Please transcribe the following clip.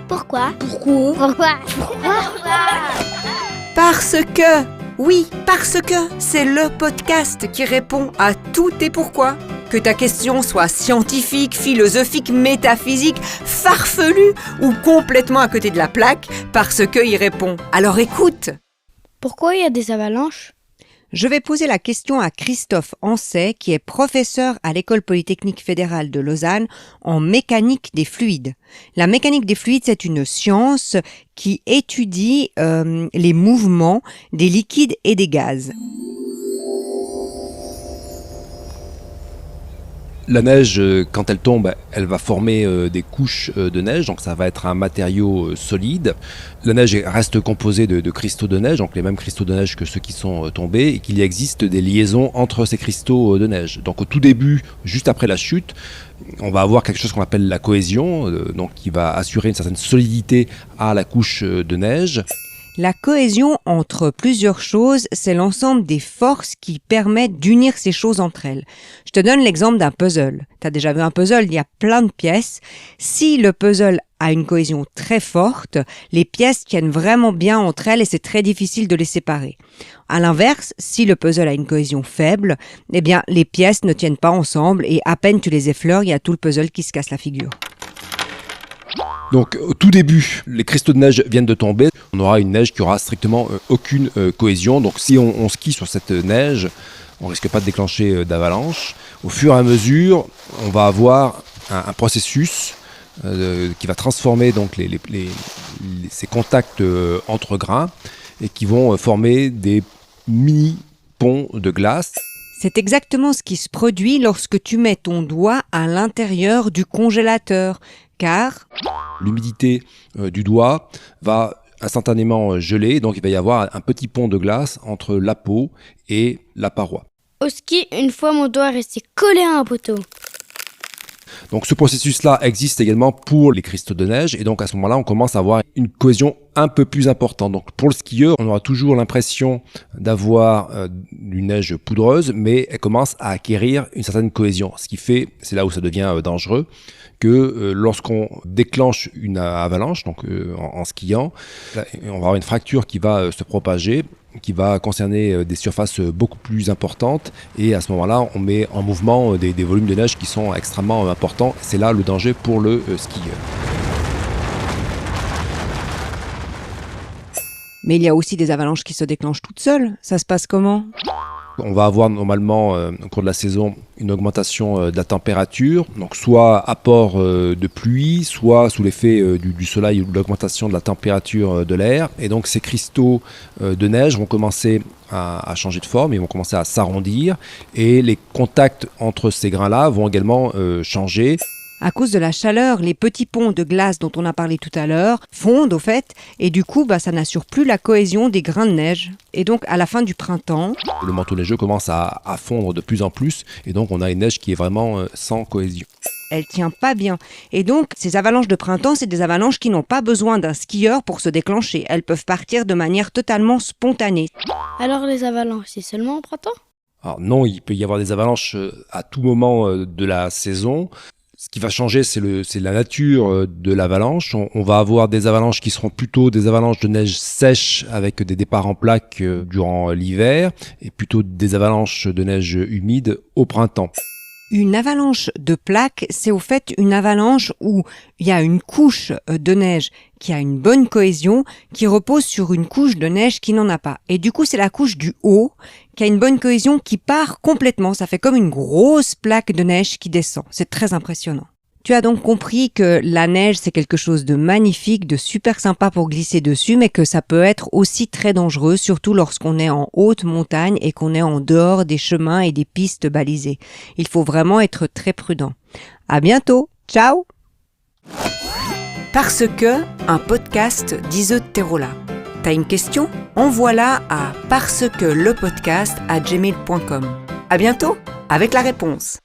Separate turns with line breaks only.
Pourquoi?
Parce que, oui, parce que c'est le podcast qui répond à tout et pourquoi. Que ta question soit scientifique, philosophique, métaphysique, farfelue ou complètement à côté de la plaque, parce qu'il répond. Alors écoute!
Pourquoi il y a des avalanches?
Je vais poser la question à Christophe Ancet, qui est professeur à l'École polytechnique fédérale de Lausanne en mécanique des fluides. La mécanique des fluides, c'est une science qui étudie les mouvements des liquides et des gaz.
La neige, quand elle tombe, elle va former des couches de neige, donc ça va être un matériau solide. La neige reste composée de cristaux de neige, donc les mêmes cristaux de neige que ceux qui sont tombés, et qu'il y existe des liaisons entre ces cristaux de neige. Donc au tout début, juste après la chute, on va avoir quelque chose qu'on appelle la cohésion, donc qui va assurer une certaine solidité à la couche de neige.
La cohésion entre plusieurs choses, c'est l'ensemble des forces qui permettent d'unir ces choses entre elles. Je te donne l'exemple d'un puzzle. Tu as déjà vu un puzzle, il y a plein de pièces. Si le puzzle a une cohésion très forte, les pièces tiennent vraiment bien entre elles et c'est très difficile de les séparer. À l'inverse, si le puzzle a une cohésion faible, eh bien, les pièces ne tiennent pas ensemble et à peine tu les effleures, il y a tout le puzzle qui se casse la figure.
Donc au tout début, les cristaux de neige viennent de tomber. On aura une neige qui aura strictement aucune cohésion. Donc si on skie sur cette neige, on risque pas de déclencher d'avalanche. Au fur et à mesure, on va avoir un processus qui va transformer donc ces contacts entre grains et qui vont former des mini ponts de glace.
C'est exactement ce qui se produit lorsque tu mets ton doigt à l'intérieur du congélateur, car
l'humidité du doigt va instantanément geler, donc il va y avoir un petit pont de glace entre la peau et la paroi.
Au ski, une fois mon doigt est resté collé à un poteau.
Donc ce processus-là existe également pour les cristaux de neige et donc à ce moment-là on commence à avoir une cohésion un peu plus importante. Donc pour le skieur, on aura toujours l'impression d'avoir une neige poudreuse, mais elle commence à acquérir une certaine cohésion. Ce qui fait, c'est là où ça devient dangereux, que lorsqu'on déclenche une avalanche, donc en skiant, là, on va avoir une fracture qui va se propager, qui va concerner des surfaces beaucoup plus importantes et à ce moment-là on met en mouvement des volumes de neige qui sont extrêmement importants. C'est là le danger pour le skieur.
Mais il y a aussi des avalanches qui se déclenchent toutes seules. Ça se passe comment ?
On va avoir normalement au cours de la saison une augmentation de la température, donc soit apport de pluie, soit sous l'effet du soleil ou de l'augmentation de la température de l'air. Et donc ces cristaux de neige vont commencer à changer de forme, ils vont commencer à s'arrondir et les contacts entre ces grains-là vont également changer.
À cause de la chaleur, les petits ponts de glace dont on a parlé tout à l'heure fondent au fait et du coup ça n'assure plus la cohésion des grains de neige. Et donc à la fin du printemps,
le manteau neigeux commence à fondre de plus en plus et donc on a une neige qui est vraiment sans cohésion.
Elle tient pas bien. Et donc ces avalanches de printemps, c'est des avalanches qui n'ont pas besoin d'un skieur pour se déclencher. Elles peuvent partir de manière totalement spontanée.
Alors les avalanches, c'est seulement au printemps?
Alors non, il peut y avoir des avalanches à tout moment de la saison. Ce qui va changer, c'est la nature de l'avalanche. On va avoir des avalanches qui seront plutôt des avalanches de neige sèche avec des départs en plaques durant l'hiver et plutôt des avalanches de neige humide au printemps.
Une avalanche de plaques, c'est au fait une avalanche où il y a une couche de neige qui a une bonne cohésion, qui repose sur une couche de neige qui n'en a pas. Et du coup, c'est la couche du haut qui a une bonne cohésion qui part complètement. Ça fait comme une grosse plaque de neige qui descend. C'est très impressionnant. Tu as donc compris que la neige, c'est quelque chose de magnifique, de super sympa pour glisser dessus, mais que ça peut être aussi très dangereux, surtout lorsqu'on est en haute montagne et qu'on est en dehors des chemins et des pistes balisées. Il faut vraiment être très prudent. À bientôt. Ciao. Parce que, un podcast d'Iseut Terola. T'as une question ? Envoie-la à parcequelepodcast@gmail.com. À bientôt avec la réponse.